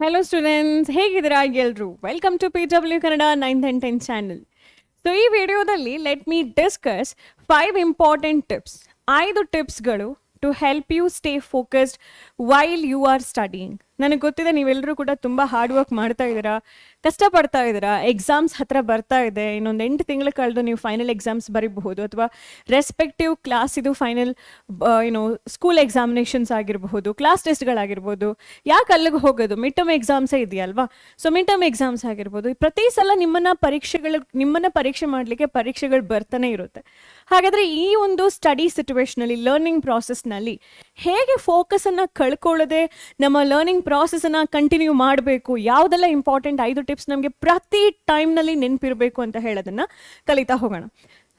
Hello students, ಹೇಗಿದ್ದೀರಾ ಎಲ್ಲರೂ? Welcome to PW Kannada 9th and 10th channel. So ಈ ವಿಡಿಯೋದಲ್ಲಿ let me discuss 5 important tips. 5 ಟಿಪ್ಸ್ಗಳು to help you stay focused while you are studying. ನನಗೆ ಗೊತ್ತಿದೆ ನೀವೆಲ್ಲರೂ ಕೂಡ ತುಂಬ ಹಾರ್ಡ್ ವರ್ಕ್ ಮಾಡ್ತಾ ಇದ್ದೀರಾ, ಕಷ್ಟಪಡ್ತಾ ಇದ್ದೀರಾ. ಎಕ್ಸಾಮ್ಸ್ ಹತ್ರ ಬರ್ತಾ ಇದೆ, ಇನ್ನೊಂದು 8 ತಿಂಗಳು ಕಳೆದು ನೀವು ಫೈನಲ್ ಎಕ್ಸಾಮ್ಸ್ ಬರೀಬಹುದು, ಅಥವಾ ರೆಸ್ಪೆಕ್ಟಿವ್ ಕ್ಲಾಸ್ ಇದು ಫೈನಲ್ ಸ್ಕೂಲ್ ಎಕ್ಸಾಮಿನೇಷನ್ಸ್ ಆಗಿರಬಹುದು, ಕ್ಲಾಸ್ ಟೆಸ್ಟ್ಗಳಾಗಿರ್ಬೋದು. ಯಾಕೆ ಅಲ್ಲಿಗೆ ಹೋಗೋದು? ಮಿಡ್ ಟರ್ಮ್ ಎಕ್ಸಾಮ್ಸೇ ಇದೆಯಲ್ವಾ? ಸೊ ಮಿಡ್ ಟರ್ಮ್ ಎಕ್ಸಾಮ್ಸ್ ಆಗಿರ್ಬೋದು. ಪ್ರತಿ ಸಲ ನಿಮ್ಮನ್ನ ಪರೀಕ್ಷೆ ಮಾಡಲಿಕ್ಕೆ ಪರೀಕ್ಷೆಗಳು ಬರ್ತಾನೆ ಇರುತ್ತೆ. ಹಾಗಾದರೆ ಈ ಒಂದು ಸ್ಟಡಿ ಸಿಚುವೇಶನಲ್ಲಿ, ಲರ್ನಿಂಗ್ ಪ್ರಾಸೆಸ್ನಲ್ಲಿ ಹೇಗೆ ಫೋಕಸನ್ನು ಕಳ್ಕೊಳ್ಳದೆ ನಮ್ಮ ಲರ್ನಿಂಗ್ ಪ್ರಾಸೆಸನ್ನು ಕಂಟಿನ್ಯೂ ಮಾಡಬೇಕು, ಯಾವುದೆಲ್ಲ ಇಂಪಾರ್ಟೆಂಟ್ 5 ಟಿಪ್ಸ್ ನಮಗೆ ಪ್ರತಿ ಟೈಮ್ನಲ್ಲಿ ನೆನಪಿರಬೇಕು ಅಂತ ಹೇಳೋದನ್ನು ಕಲಿತಾ ಹೋಗೋಣ.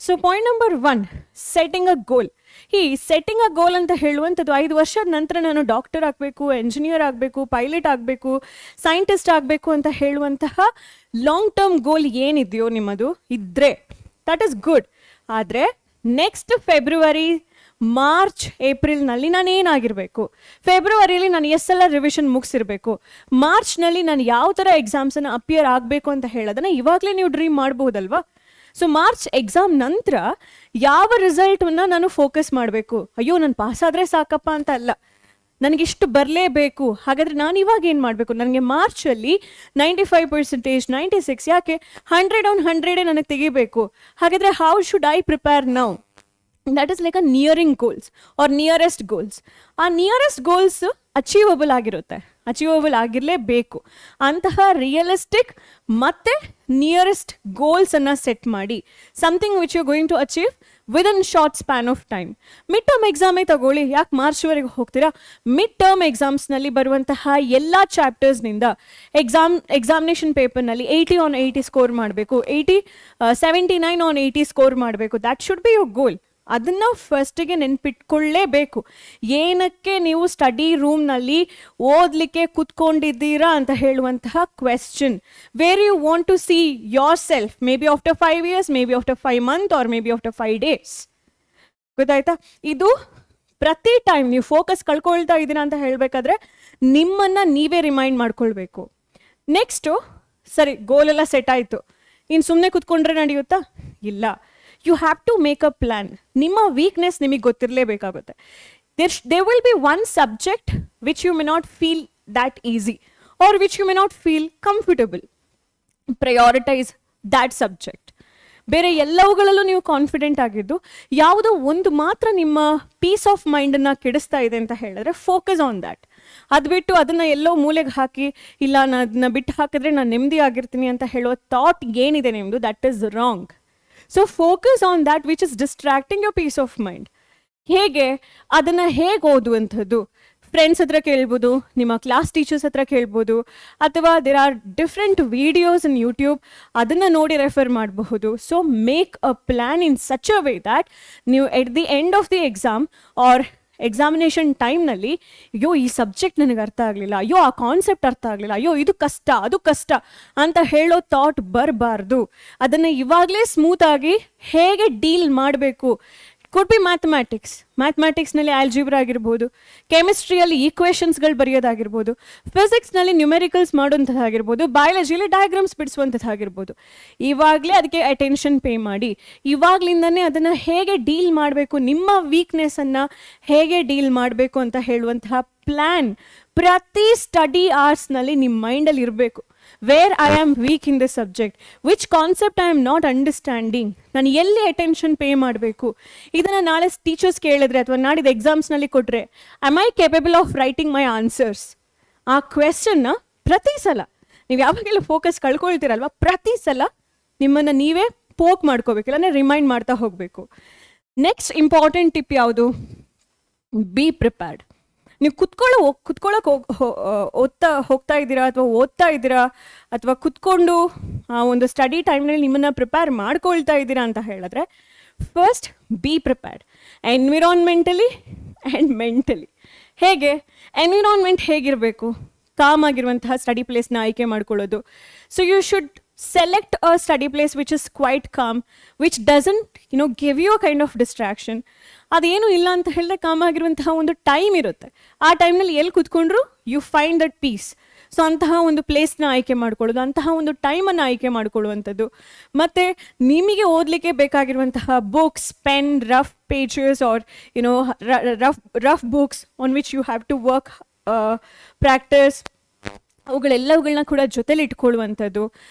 ಸೊ ಪಾಯಿಂಟ್ ನಂಬರ್ 1, ಸೆಟ್ಟಿಂಗ್ ಅ ಗೋಲ್. ಈ ಸೆಟ್ಟಿಂಗ್ ಅ ಗೋಲ್ ಅಂತ ಹೇಳುವಂಥದ್ದು 5 ವರ್ಷದ ನಂತರ ನಾನು ಡಾಕ್ಟರ್ ಆಗಬೇಕು, ಎಂಜಿನಿಯರ್ ಆಗಬೇಕು, ಪೈಲಟ್ ಆಗಬೇಕು, ಸೈಂಟಿಸ್ಟ್ ಆಗಬೇಕು ಅಂತ ಹೇಳುವಂತಹ ಲಾಂಗ್ ಟರ್ಮ್ ಗೋಲ್ ಏನಿದೆಯೋ ನಿಮ್ಮದು ಇದ್ದರೆ ದಟ್ ಈಸ್ ಗುಡ್. ಆದರೆ ನೆಕ್ಸ್ಟ್ ಫೆಬ್ರವರಿ, ಮಾರ್ಚ್, ಏಪ್ರಿಲ್ನಲ್ಲಿ ನಾನು ಏನಾಗಿರಬೇಕು, ಫೆಬ್ರವರಿಯಲ್ಲಿ ನಾನು ಎಷ್ಟೆಲ್ಲ ರಿವಿಷನ್ ಮುಗಿಸಿರಬೇಕು, ಮಾರ್ಚ್ನಲ್ಲಿ ನಾನು ಯಾವ ಥರ ಎಕ್ಸಾಮ್ಸನ್ನು ಅಪಿಯರ್ ಆಗಬೇಕು ಅಂತ ಹೇಳೋದನ್ನು ಇವಾಗಲೇ ನೀವು ಡ್ರೀಮ್ ಮಾಡ್ಬೋದಲ್ವಾ? ಸೊ ಮಾರ್ಚ್ ಎಕ್ಸಾಮ್ ನಂತರ ಯಾವ ರಿಸಲ್ಟನ್ನು ನಾನು ಫೋಕಸ್ ಮಾಡಬೇಕು? ಅಯ್ಯೋ ನಾನು ಪಾಸ್ ಆದರೆ ಸಾಕಪ್ಪ ಅಂತ ಅಲ್ಲ, ನನಗಿಷ್ಟು ಬರಲೇಬೇಕು. ಹಾಗಾದರೆ ನಾನು ಇವಾಗ ಏನು ಮಾಡಬೇಕು? ನನಗೆ ಮಾರ್ಚಲ್ಲಿ 95%, 96, ಯಾಕೆ 100 on 100 ನನಗೆ ತೆಗಿಬೇಕು. ಹಾಗಾದರೆ how should I prepare now? That is like a nearing goals or nearest goals. ಆ ನಿಯರೆಸ್ಟ್ ಗೋಲ್ಸ್ ಅಚೀವಬಲ್ ಆಗಿರುತ್ತೆ, ಅಚೀವಬಲ್ ಆಗಿರಲೇಬೇಕು. ಅಂತಹ ರಿಯಲಿಸ್ಟಿಕ್ ಮತ್ತು ನಿಯರೆಸ್ಟ್ ಗೋಲ್ಸನ್ನು ಸೆಟ್ ಮಾಡಿ, something which you going to achieve within short span of time. Mid term ಎಕ್ಸಾಮೇ ತಗೊಳ್ಳಿ, ಯಾಕೆ ಮಾರ್ಚ್ವರೆಗೆ ಹೋಗ್ತೀರಾ? ಮಿಡ್ ಟರ್ಮ್ ಎಕ್ಸಾಮ್ಸ್ನಲ್ಲಿ ಬರುವಂತಹ ಎಲ್ಲ ಚಾಪ್ಟರ್ಸ್ನಿಂದ ಎಕ್ಸಾಮಿನೇಷನ್ ಪೇಪರ್ನಲ್ಲಿ 80 on 80 ಸ್ಕೋರ್ ಮಾಡಬೇಕು, 79 on 80 ಸ್ಕೋರ್ ಮಾಡಬೇಕು. That should be your goal. ಅದನ್ನು ಫಸ್ಟಿಗೆ ನೆನ್ಪಿಟ್ಕೊಳ್ಳೇಬೇಕು. ಏನಕ್ಕೆ ನೀವು ಸ್ಟಡಿ ರೂಮ್ನಲ್ಲಿ ಓದಲಿಕ್ಕೆ ಕೂತ್ಕೊಂಡಿದ್ದೀರಾ ಅಂತ ಹೇಳುವಂತಹ question. Where you want to see yourself, may be after 5 years, may be after 5 months, or May be after 5 days. ಗೊತ್ತಾಯ್ತಾ? ಇದು ಪ್ರತಿ ಟೈಮ್ ನೀವು ಫೋಕಸ್ ಕಳ್ಕೊಳ್ತಾ ಇದ್ದೀರಾ ಅಂತ ಹೇಳಬೇಕಾದ್ರೆ ನಿಮ್ಮನ್ನು ನೀವೇ ರಿಮೈಂಡ್ ಮಾಡ್ಕೊಳ್ಬೇಕು. ನೆಕ್ಸ್ಟು, ಸರಿ ಗೋಲೆಲ್ಲ ಸೆಟ್ ಆಯಿತು, ಇನ್ನು ಸುಮ್ಮನೆ ಕೂತ್ಕೊಂಡ್ರೆ ನಡೆಯುತ್ತಾ? ಇಲ್ಲ. You have to make a plan. ನಿಮ್ಮ ವೀಕ್ನೆಸ್ ನಿಮಗೆ ಗೊತ್ತಿರಲೇಬೇಕಾಗುತ್ತೆ. there will be one subject which you may not feel that easy or which you may not feel comfortable. Prioritize that subject. ಬೇರೆ ಎಲ್ಲವುಗಳಲ್ಲೂ ನೀವು ಕಾನ್ಫಿಡೆಂಟ್ ಆಗಿದ್ದು ಯಾವುದೋ ಒಂದು ಮಾತ್ರ ನಿಮ್ಮ ಪೀಸ್ ಆಫ್ ಮೈಂಡನ್ನು ಕೆಡಿಸ್ತಾ ಇದೆ ಅಂತ ಹೇಳಿದ್ರೆ ಫೋಕಸ್ ಆನ್ ದ್ಯಾಟ್. ಅದು ಬಿಟ್ಟು ಅದನ್ನು ಎಲ್ಲೋ ಮೂಲೆಗೆ ಹಾಕಿ, ಇಲ್ಲ ನಾನು ಅದನ್ನ ಬಿಟ್ಟು ಹಾಕಿದ್ರೆ ನಾನು ನೆಮ್ಮದಿ ಆಗಿರ್ತೀನಿ ಅಂತ ಹೇಳೋ ಥಾಟ್ ಏನಿದೆ ನಿಮ್ಮದು, that is wrong. So focus on that which is distracting your peace of mind. ಹೇಗೆ ಅದನ್ನು ಹೇಗೆ ಓದುವಂಥದ್ದು? ಫ್ರೆಂಡ್ಸ್ ಹತ್ರ ಕೇಳ್ಬೋದು, ನಿಮ್ಮ ಕ್ಲಾಸ್ ಟೀಚರ್ಸ್ ಹತ್ರ ಕೇಳ್ಬೋದು, ಅಥವಾ there are different videos in YouTube, ಅದನ್ನು ನೋಡಿ ರೆಫರ್ ಮಾಡಬಹುದು. So make a plan in such a way that ನೀವು at the end of the exam or examination ಟೈಮ್ನಲ್ಲಿ ಅಯ್ಯೋ ಈ ಸಬ್ಜೆಕ್ಟ್ ನನಗೆ ಅರ್ಥ ಆಗಲಿಲ್ಲ, ಅಯ್ಯೋ ಆ ಕಾನ್ಸೆಪ್ಟ್ ಅರ್ಥ ಆಗಲಿಲ್ಲ, ಅಯ್ಯೋ ಇದು ಕಷ್ಟ, ಅದು ಕಷ್ಟ ಅಂತ ಹೇಳೋ ಥಾಟ್ ಬರಬಾರ್ದು. ಅದನ್ನು ಇವಾಗಲೇ ಸ್ಮೂತಾಗಿ ಹೇಗೆ ಡೀಲ್ ಮಾಡಬೇಕು. ಕುಡ್ ಬಿ ಮ್ಯಾಥಮ್ಯಾಟಿಕ್ಸ್ನಲ್ಲಿ ಆಲ್ಜಿಬ್ರಾ ಆಗಿರ್ಬೋದು, ಕೆಮಿಸ್ಟ್ರಿಯಲ್ಲಿ ಈಕ್ವೇಷನ್ಸ್ಗಳು ಬರೆಯೋದಾಗಿರ್ಬೋದು, ಫಿಸಿಕ್ಸ್ನಲ್ಲಿ ನ್ಯೂಮೆರಿಕಲ್ಸ್ ಮಾಡೋಂಥದ್ದಾಗಿರ್ಬೋದು, ಬಯಾಲಜಿಯಲ್ಲಿ ಡಯಾಗ್ರಾಮ್ಸ್ ಬಿಡಿಸುವಂಥದ್ದಾಗಿರ್ಬೋದು. ಇವಾಗಲೇ ಅದಕ್ಕೆ ಅಟೆನ್ಷನ್ ಪೇ ಮಾಡಿ, ಇವಾಗಲಿಂದನೇ ಅದನ್ನು ಹೇಗೆ ಡೀಲ್ ಮಾಡಬೇಕು, ನಿಮ್ಮ ವೀಕ್ನೆಸ್ಸನ್ನು ಹೇಗೆ ಡೀಲ್ ಮಾಡಬೇಕು ಅಂತ ಹೇಳುವಂತಹ ಪ್ಲ್ಯಾನ್ ಪ್ರತಿ ಸ್ಟಡಿ ಅವರ್ಸ್ನಲ್ಲಿ ನಿಮ್ಮ ಮೈಂಡಲ್ಲಿ ಇರಬೇಕು. Where I am weak in this subject, which concept I am not understanding, ನಾನು ಎಲ್ಲಿ ಅಟೆನ್ಷನ್ ಪೇ ಮಾಡಬೇಕು. ಇದನ್ನು ನಾಳೆ ಟೀಚರ್ಸ್ ಕೇಳಿದ್ರೆ ಅಥವಾ ನಾಡಿದ್ದು ಎಕ್ಸಾಮ್ಸ್ನಲ್ಲಿ ಕೊಟ್ಟರೆ am I capable of writing my answers? ಆ ಕ್ವೆಶ್ಚನ್ನ ಪ್ರತಿ ಸಲ ನೀವು ಯಾವಾಗೆಲ್ಲ ಫೋಕಸ್ ಕಳ್ಕೊಳ್ತೀರಲ್ವ, ಪ್ರತಿ ಸಲ ನಿಮ್ಮನ್ನು ನೀವೇ ಪೋಕ್ ಮಾಡ್ಕೋಬೇಕು, ಇಲ್ಲಾಂದರೆ ರಿಮೈಂಡ್ ಮಾಡ್ತಾ ಹೋಗಬೇಕು. ನೆಕ್ಸ್ಟ್ ಇಂಪಾರ್ಟೆಂಟ್ ಟಿಪ್ ಯಾವುದು? Be prepared. ನೀವು ಕುತ್ಕೊಳ್ಳೋಕೆ ಹೋಗ್ತಾ ಇದ್ದೀರಾ ಅಥವಾ ಓದ್ತಾ ಇದ್ದೀರಾ ಅಥವಾ ಕುತ್ಕೊಂಡು ಒಂದು ಸ್ಟಡಿ ಟೈಮ್ನಲ್ಲಿ ನಿಮ್ಮನ್ನು ಪ್ರಿಪೇರ್ ಮಾಡ್ಕೊಳ್ತಾ ಇದ್ದೀರಾ ಅಂತ ಹೇಳಿದ್ರೆ first be prepared, environmentally and mentally. ಹೇಗೆ ಎನ್ವಿರಾನ್ಮೆಂಟ್ ಹೇಗಿರಬೇಕು? ಕಾಮ್ ಆಗಿರುವಂತಹ ಸ್ಟಡಿ ಪ್ಲೇಸ್ನ ಆಯ್ಕೆ ಮಾಡ್ಕೊಳ್ಳೋದು. So you should select a study place which is quite calm, which doesn't give you a kind of distraction. ಅದೇನು ಇಲ್ಲ ಅಂತ ಹೇಳಿದ್ರೆ ಕಾಮ್ ಆಗಿರುವಂತಹ ಒಂದು ಟೈಮ್ ಇರುತ್ತೆ. ಆ ಟೈಮ್ನಲ್ಲಿ ಎಲ್ಲಿ ಕೂತ್ಕೊಂಡ್ರು you find that peace. So ಅಂತಹ ಒಂದು ಪ್ಲೇಸ್ನ ಆಯ್ಕೆ ಮಾಡ್ಕೊಳ್ಳೋದು, ಅಂತಹ ಒಂದು ಟೈಮನ್ನು ಆಯ್ಕೆ ಮಾಡ್ಕೊಳ್ಳುವಂಥದ್ದು. ಮತ್ತು ನಿಮಗೆ ಓದಲಿಕ್ಕೆ ಬೇಕಾಗಿರುವಂತಹ books, pen, rough pages or you know rough books on which you have to work, practice, ಅವುಗಳೆಲ್ಲವುಗಳನ್ನ ಕೂಡ ಜೊತೆಲಿ ಇಟ್ಕೊಳ್ಳುವಂಥದ್ದು.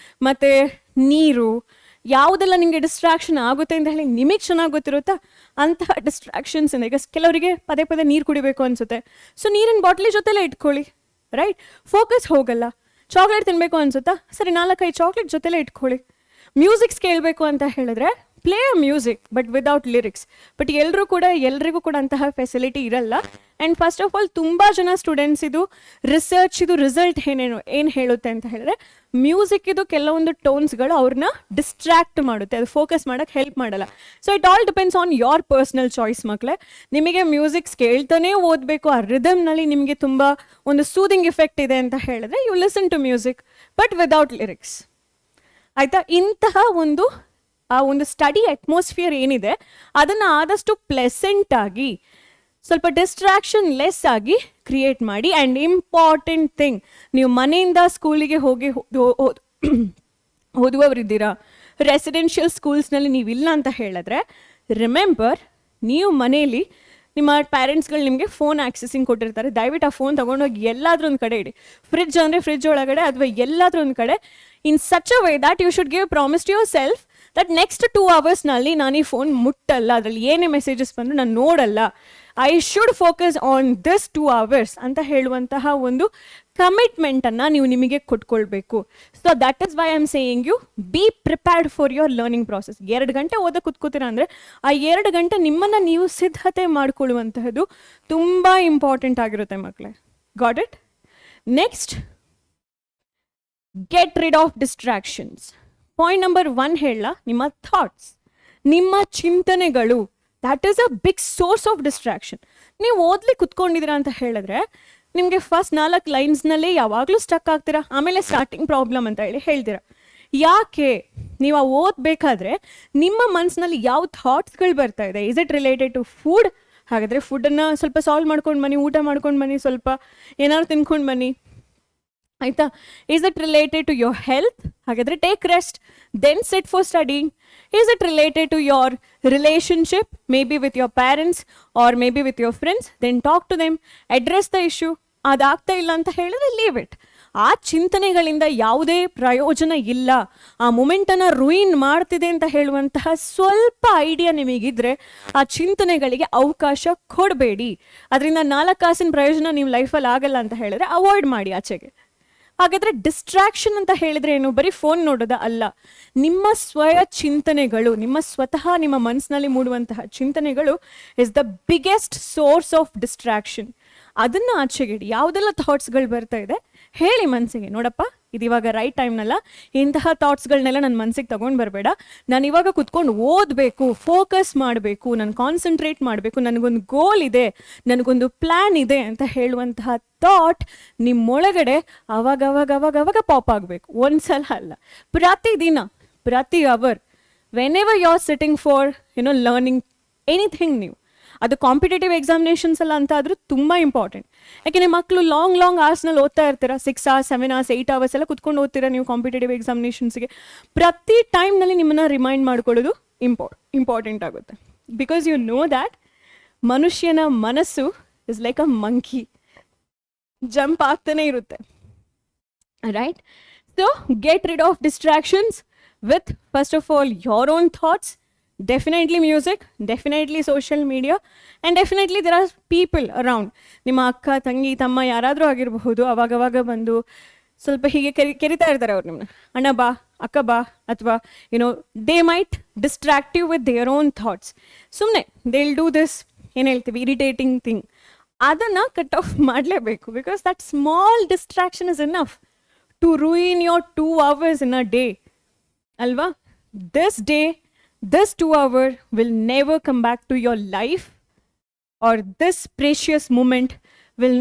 ಮತ್ತು ನೀರು, ಯಾವುದೆಲ್ಲ ನಿಮಗೆ ಡಿಸ್ಟ್ರಾಕ್ಷನ್ ಆಗುತ್ತೆ ಅಂತ ಹೇಳಿ ನಿಮಗೆ ಚೆನ್ನಾಗಿ ಗೊತ್ತಿರುತ್ತಾ ಅಂತಹ ಡಿಸ್ಟ್ರಾಕ್ಷನ್ಸ್ ಇಂದ. ಈಗ ಕೆಲವರಿಗೆ ಪದೇ ಪದೇ ನೀರು ಕುಡಿಬೇಕು ಅನಿಸುತ್ತೆ, ಸೊ ನೀರಿನ ಬಾಟ್ಲಿ ಜೊತೆಲೇ ಇಟ್ಕೊಳ್ಳಿ, ರೈಟ್? ಫೋಕಸ್ ಹೋಗಲ್ಲ. ಚಾಕ್ಲೇಟ್ ತಿನ್ನಬೇಕು ಅನಿಸುತ್ತಾ, ಸರಿ 4-5 ಚಾಕ್ಲೇಟ್ ಜೊತೆಲೇ ಇಟ್ಕೊಳ್ಳಿ. ಮ್ಯೂಸಿಕ್ಸ್ ಕೇಳಬೇಕು ಅಂತ ಹೇಳಿದ್ರೆ play a music but without lyrics. But ಎಲ್ರಿಗೂ ಕೂಡ ಅಂತಹ ಫೆಸಿಲಿಟಿ ಇರಲ್ಲ. ಆ್ಯಂಡ್ ಫಸ್ಟ್ ಆಫ್ ಆಲ್ ತುಂಬ ಜನ ಸ್ಟೂಡೆಂಟ್ಸ್ ಇದು ರಿಸಲ್ಟ್ ಏನು ಹೇಳುತ್ತೆ ಅಂತ ಹೇಳಿದ್ರೆ, ಮ್ಯೂಸಿಕ್ ಇದು ಕೆಲವೊಂದು ಟೋನ್ಸ್ಗಳು ಅವ್ರನ್ನ ಡಿಸ್ಟ್ರಾಕ್ಟ್ ಮಾಡುತ್ತೆ, ಅದು ಫೋಕಸ್ ಮಾಡೋಕ್ಕೆ ಹೆಲ್ಪ್ ಮಾಡಲ್ಲ. So it all depends on your personal choice ಮಕ್ಕಳೇ. ನಿಮಗೆ ಮ್ಯೂಸಿಕ್ಸ್ ಕೇಳ್ತಾನೆ ಓದಬೇಕು, ಆ ರಿದಮ್ನಲ್ಲಿ ನಿಮಗೆ ತುಂಬ ಒಂದು ಸೂದಿಂಗ್ ಇಫೆಕ್ಟ್ ಇದೆ ಅಂತ ಹೇಳಿದ್ರೆ you listen to music but without lyrics, ಆಯಿತಾ? ಇಂತಹ ಒಂದು ಸ್ಟಡಿ ಅಟ್ಮಾಸ್ಫಿಯರ್ ಏನಿದೆ ಅದನ್ನು ಆದಷ್ಟು ಪ್ಲೆಸೆಂಟ್ ಆಗಿ, ಸ್ವಲ್ಪ ಡಿಸ್ಟ್ರಾಕ್ಷನ್ ಲೆಸ್ ಆಗಿ ಕ್ರಿಯೇಟ್ ಮಾಡಿ. ಆ್ಯಂಡ್ ಇಂಪಾರ್ಟೆಂಟ್ ಥಿಂಗ್, ನೀವು ಮನೆಯಿಂದ ಸ್ಕೂಲಿಗೆ ಹೋಗಿ ಓದುವವರಿದ್ದೀರಾ, ರೆಸಿಡೆನ್ಷಿಯಲ್ ಸ್ಕೂಲ್ಸ್ನಲ್ಲಿ ನೀವಿಲ್ಲ ಅಂತ ಹೇಳಿದ್ರೆ, ರಿಮೆಂಬರ್, ನೀವು ಮನೆಯಲ್ಲಿ ನಿಮ್ಮ ಪ್ಯಾರೆಂಟ್ಸ್ಗಳು ನಿಮಗೆ ಫೋನ್ ಆಕ್ಸೆಸಿಂಗ್ ಕೊಟ್ಟಿರ್ತಾರೆ. ದಯವಿಟ್ಟು ಆ ಫೋನ್ ತೊಗೊಂಡೋಗಿ ಎಲ್ಲಾದ್ರೂ ಒಂದು ಕಡೆ ಇಡಿ. ಫ್ರಿಡ್ಜ್ ಅಂದರೆ ಫ್ರಿಡ್ಜ್ ಒಳಗಡೆ ಅಥವಾ ಎಲ್ಲಾದ್ರೂ ಒಂದು ಕಡೆ, in such a way that you should give promise to yourself that next 2 hours ನಾನು ಈ ಫೋನ್ ಮುಟ್ಟಲ್ಲ, ಅದರಲ್ಲಿ ಏನೇ ಮೆಸೇಜಸ್ ಬಂದರೂ ನಾನು ನೋಡಲ್ಲ, I should focus on this 2 hours ಅಂತ ಹೇಳುವಂತಹ ಒಂದು ಕಮಿಟ್ಮೆಂಟನ್ನು ನೀವು ನಿಮಗೆ ಕೊಟ್ಕೊಳ್ಬೇಕು. So that is why I am saying you be prepared for your learning process. 2 ಗಂಟೆ ಓದಕ್ಕೆ ಕೂತ್ಕೋತೀರಾ ಅಂದರೆ ಆ 2 ಗಂಟೆ ನಿಮ್ಮನ್ನು ನೀವು ಸಿದ್ಧತೆ ಮಾಡಿಕೊಳ್ಳುವಂತಹದ್ದು ತುಂಬ ಇಂಪಾರ್ಟೆಂಟ್ ಆಗಿರುತ್ತೆ ಮಕ್ಕಳೇ. Got it? Next, get rid of distractions. Point number 1 ಹೇಳ, ನಿಮ್ಮ ಥಾಟ್ಸ್, ನಿಮ್ಮ ಚಿಂತನೆಗಳು, that is a big source of distraction. ನೀವು ಓದ್ಲಿಕ್ಕೆ ಕುತ್ಕೊಂಡಿದ್ದೀರಾ ಅಂತ ಹೇಳಿದ್ರೆ ನಿಮಗೆ ಫಸ್ಟ್ 4 ಲೈನ್ಸ್ನಲ್ಲೇ ಯಾವಾಗಲೂ ಸ್ಟಕ್ ಆಗ್ತೀರಾ, ಆಮೇಲೆ ಸ್ಟಾರ್ಟಿಂಗ್ ಪ್ರಾಬ್ಲಮ್ ಅಂತ ಹೇಳ್ತೀರಾ. ಯಾಕೆ? ನೀವು ಓದಬೇಕಾದ್ರೆ ನಿಮ್ಮ ಮನಸ್ಸಿನಲ್ಲಿ ಯಾವ ಥಾಟ್ಸ್ಗಳು ಬರ್ತಾ ಇದೆ? Is it related to food? ಹಾಗಾದರೆ ಫುಡ್ಡನ್ನು ಸ್ವಲ್ಪ ಸಾಲ್ವ್ ಮಾಡ್ಕೊಂಡು ಬನ್ನಿ, ಊಟ ಮಾಡ್ಕೊಂಡು ಬನ್ನಿ, ಸ್ವಲ್ಪ ಏನಾದ್ರು ತಿನ್ಕೊಂಡು ಬನ್ನಿ, ಆಯಿತಾ? Is it related to your health? ಹಾಗಾದರೆ take rest, then sit for studying. Is it related to your relationship, maybe with your parents or may be with your friends? Then talk to them, address the issue. ಅದಾಗ್ತಾ ಇಲ್ಲ ಅಂತ ಹೇಳಿದ್ರೆ leave it. ಆ ಚಿಂತನೆಗಳಿಂದ ಯಾವುದೇ ಪ್ರಯೋಜನ ಇಲ್ಲ, ಆ ಮೂಮೆಂಟನ್ನು ruin ಮಾಡ್ತಿದೆ ಅಂತ ಹೇಳುವಂತಹ ಸ್ವಲ್ಪ ಐಡಿಯಾ ನಿಮಗಿದ್ರೆ ಆ ಚಿಂತನೆಗಳಿಗೆ ಅವಕಾಶ ಕೊಡಬೇಡಿ. ಅದರಿಂದ 4 ಕಾಸಿನ ಪ್ರಯೋಜನ ನೀವು ಲೈಫಲ್ಲಿ ಆಗಲ್ಲ ಅಂತ ಹೇಳಿದ್ರೆ ಅವಾಯ್ಡ್ ಮಾಡಿ ಆಚೆಗೆ. ಹಾಗಾದರೆ ಡಿಸ್ಟ್ರಾಕ್ಷನ್ ಅಂತ ಹೇಳಿದ್ರೆ ಏನು? ಬರೀ ಫೋನ್ ನೋಡೋದ ಅಲ್ಲ, ನಿಮ್ಮ ಚಿಂತನೆಗಳು, ನಿಮ್ಮ ಮನಸ್ಸಿನಲ್ಲಿ ಮೂಡುವಂತಹ ಚಿಂತನೆಗಳು is the biggest source of distraction. ಅದನ್ನು ಆಚೆಗಿಡಿ. ಯಾವುದೆಲ್ಲ ಥಾಟ್ಸ್ಗಳು ಬರ್ತಾ ಇದೆ ಹೇಳಿ ಮನಸ್ಸಿಗೆ, ನೋಡಪ್ಪ ಇದು ಇವಾಗ ರೈಟ್ ಟೈಮ್ನಲ್ಲ, ಇಂತಹ ಥಾಟ್ಸ್ಗಳನ್ನೆಲ್ಲ ನನ್ನ ಮನಸ್ಸಿಗೆ ತೊಗೊಂಡು ಬರಬೇಡ, ನಾನು ಇವಾಗ ಕುತ್ಕೊಂಡು ಓದಬೇಕು, ಫೋಕಸ್ ಮಾಡಬೇಕು, ನಾನು ಕಾನ್ಸಂಟ್ರೇಟ್ ಮಾಡಬೇಕು, ನನಗೊಂದು ಗೋಲ್ ಇದೆ, ನನಗೊಂದು ಪ್ಲ್ಯಾನ್ ಇದೆ ಅಂತ ಹೇಳುವಂತಹ ಥಾಟ್ ನಿಮ್ಮೊಳಗಡೆ ಅವಾಗ ಪಾಪ್ ಆಗಬೇಕು. ಒಂದ್ಸಲ ಅಲ್ಲ, ಪ್ರತಿ hour, whenever you are sitting for learning anything. ನೀವು ಅದು ಕಾಂಪಿಟೇಟಿವ್ ಎಕ್ಸಾಮಿನೇಷನ್ಸ್ ಎಲ್ಲ ಅಂತ ಆದರೂ ತುಂಬ ಇಂಪಾರ್ಟೆಂಟ್. ಯಾಕೆಂದರೆ ಮಕ್ಕಳು ಲಾಂಗ್ ಅವರ್ಸ್ನಲ್ಲಿ ಓದ್ತಾ ಇರ್ತೀರ, 6 hours 7 hours 8 hours ಎಲ್ಲ ಕುತ್ಕೊಂಡು ಓದ್ತೀರಾ ನೀವು ಕಾಂಪಿಟೇಟಿವ್ ಎಕ್ಸಾಮಿನೇಷನ್ಸ್ಗೆ. ಪ್ರತಿ ಟೈಮ್ನಲ್ಲಿ ನಿಮ್ಮನ್ನು ರಿಮೈಂಡ್ ಮಾಡ್ಕೊಳ್ಳೋದು ಇಂಪಾರ್ಟೆಂಟ್ ಆಗುತ್ತೆ. ಬಿಕಾಸ್ ಯು ನೋ ದ್ಯಾಟ್ ಮನುಷ್ಯನ ಮನಸ್ಸು is like a monkey, jump ಆಗ್ತಾನೆ ಇರುತ್ತೆ, right? So get rid of distractions with first of all your own thoughts. Definitely music, definitely social media, and definitely there are people around. ನಿಮ್ಮ ಅಕ್ಕ, ತಂಗಿ, ತಮ್ಮ ಯಾರಾದರೂ ಆಗಿರಬಹುದು, ಅವಾಗವಾಗ ಬಂದು ಸ್ವಲ್ಪ ಹೀಗೆ ಕೆರಿತಾ ಇರ್ತಾರೆ ಅವ್ರು ನಿಮ್ಮನ್ನ, ಅಣ್ಣ ಬಾ, ಅಕ್ಕ ಬಾ, ಅಥವಾ they might distract you with their own thoughts. ಸುಮ್ಮನೆ ದೇ ವಿಲ್ ಡೂ ದಿಸ್, ಏನು ಹೇಳ್ತೀವಿ, ಇರಿಟೇಟಿಂಗ್ ಥಿಂಗ್. ಅದನ್ನು ಕಟ್ ಆಫ್ ಮಾಡಲೇಬೇಕು. Because that small distraction is enough to ruin your 2 hours in a day, ಅಲ್ವಾ? This 2 hours will never come back to your life, or this precious moment will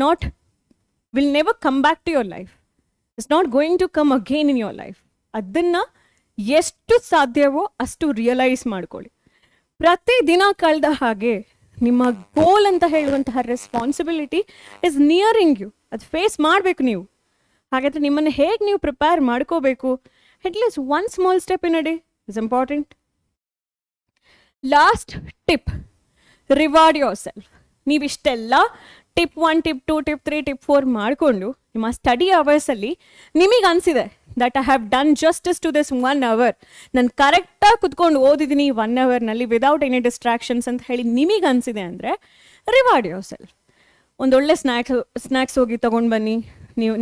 never come back to your life. It's not going to come again in your life. ಅದನ್ನು ಎಷ್ಟು ಸಾಧ್ಯವೋ ಅಷ್ಟು realise ಮಾಡ್ಕೊಳ್ಳಿ. ಪ್ರತಿದಿನ ಕಳೆದ ಹಾಗೆ ನಿಮ್ಮ ಗೋಲ್ ಅಂತ ಹೇಳುವಂತಹ ರೆಸ್ಪಾನ್ಸಿಬಿಲಿಟಿ ಇಸ್ ನಿಯರಿಂಗ್ ಯು. ಅದು ಫೇಸ್ ಮಾಡಬೇಕು ನೀವು. ಹಾಗಾದರೆ ನಿಮ್ಮನ್ನು ಹೇಗೆ ನೀವು ಪ್ರಿಪೇರ್ ಮಾಡ್ಕೋಬೇಕು, at least one small step in a day is important. Last tip, reward yourself. ನೀವಿಷ್ಟೆಲ್ಲ ಟಿಪ್ 1, ಟಿಪ್ 2, ಟಿಪ್ 3, ಟಿಪ್ 4 ಮಾಡಿಕೊಂಡು ನಿಮ್ಮ ಸ್ಟಡಿ ಅವರ್ಸಲ್ಲಿ ನಿಮಗೆ ಅನಿಸಿದೆ that I have done justice to this 1 hour, ನಾನು ಕರೆಕ್ಟಾಗಿ ಕುತ್ಕೊಂಡು ಓದಿದ್ದೀನಿ 1 hourನಲ್ಲಿ ವಿದೌಟ್ ಎನಿ ಡಿಸ್ಟ್ರಾಕ್ಷನ್ಸ್ ಅಂತ ಹೇಳಿ ನಿಮಗೆ ಅನಿಸಿದೆ ಅಂದರೆ ರಿವಾರ್ಡ್ ಯೋರ್ ಸೆಲ್ಫ್. ಒಂದೊಳ್ಳೆ ಸ್ನ್ಯಾಕ್ಸ್ ಹೋಗಿ ತೊಗೊಂಡು ಬನ್ನಿ,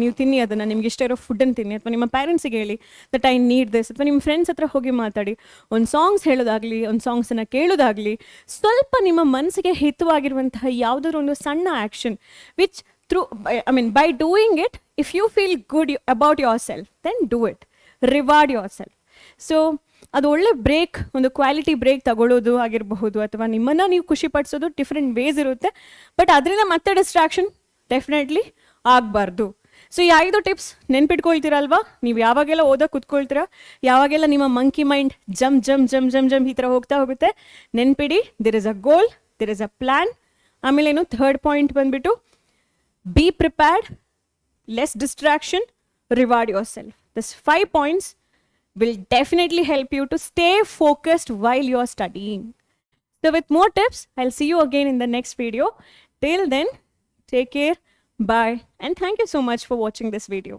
ನೀವು ತಿನ್ನಿ ಅದನ್ನು, ನಿಮ್ಗೆ ಇಷ್ಟ ಇರೋ ಫುಡ್ಡನ್ನು ತಿನ್ನಿ, ಅಥವಾ ನಿಮ್ಮ ಪೇರೆಂಟ್ಸಿಗೆ ಹೇಳಿ ದಟ್ ಐ ನೀಡ್ ದಿಸ್, ಅಥವಾ ನಿಮ್ಮ ಫ್ರೆಂಡ್ಸ್ ಹತ್ರ ಹೋಗಿ ಮಾತಾಡಿ, ಒಂದು ಸಾಂಗ್ಸ್ ಹೇಳೋದಾಗಲಿ, ಒಂದು ಸಾಂಗ್ಸನ್ನು ಕೇಳೋದಾಗಲಿ, ಸ್ವಲ್ಪ ನಿಮ್ಮ ಮನಸ್ಸಿಗೆ ಹಿತವಾಗಿರುವಂತಹ ಯಾವುದಾದ್ರೂ ಒಂದು ಸಣ್ಣ action which by doing it, if you feel good about yourself, then do it. Reward yourself. So ಅದು ಒಳ್ಳೆ ಬ್ರೇಕ್, ಒಂದು ಕ್ವಾಲಿಟಿ ಬ್ರೇಕ್ ತಗೊಳ್ಳೋದು ಆಗಿರಬಹುದು, ಅಥವಾ ನಿಮ್ಮನ್ನು ನೀವು ಖುಷಿ ಪಡಿಸೋದು ಡಿಫ್ರೆಂಟ್ ವೇಸ್ ಇರುತ್ತೆ. ಬಟ್ ಅದರಿಂದ ಮತ್ತೆ ಡಿಸ್ಟ್ರಾಕ್ಷನ್ ಡೆಫಿನೆಟ್ಲಿ ಆಗಬಾರ್ದು. ಸೊ ಈ 5 ಟಿಪ್ಸ್ ನೆನ್ಪಿಟ್ಕೊಳ್ತೀರಲ್ವಾ? ನೀವು ಯಾವಾಗೆಲ್ಲ ಓದೋಕೆ ಕುತ್ಕೊಳ್ತೀರಾ, ಯಾವಾಗೆಲ್ಲ ನಿಮ್ಮ ಮಂಕಿ ಮೈಂಡ್ ಜಮ್ ಜಮ್ ಜಮ್ ಜಮ್ ಜಮ್ ಈ ಥರ ಹೋಗ್ತಾ ಹೋಗುತ್ತೆ, ನೆನ್ಪಿಡಿ, there is a goal, there is a plan. ಆಮೇಲೇನು ಥರ್ಡ್ ಪಾಯಿಂಟ್ ಬಂದುಬಿಟ್ಟು be prepared, less distraction, reward yourself. This 5 points will definitely help you to stay focused while you are studying. So with more tips, I'll see you again in the next video. Till then, take care, bye, and thank you so much for watching this video.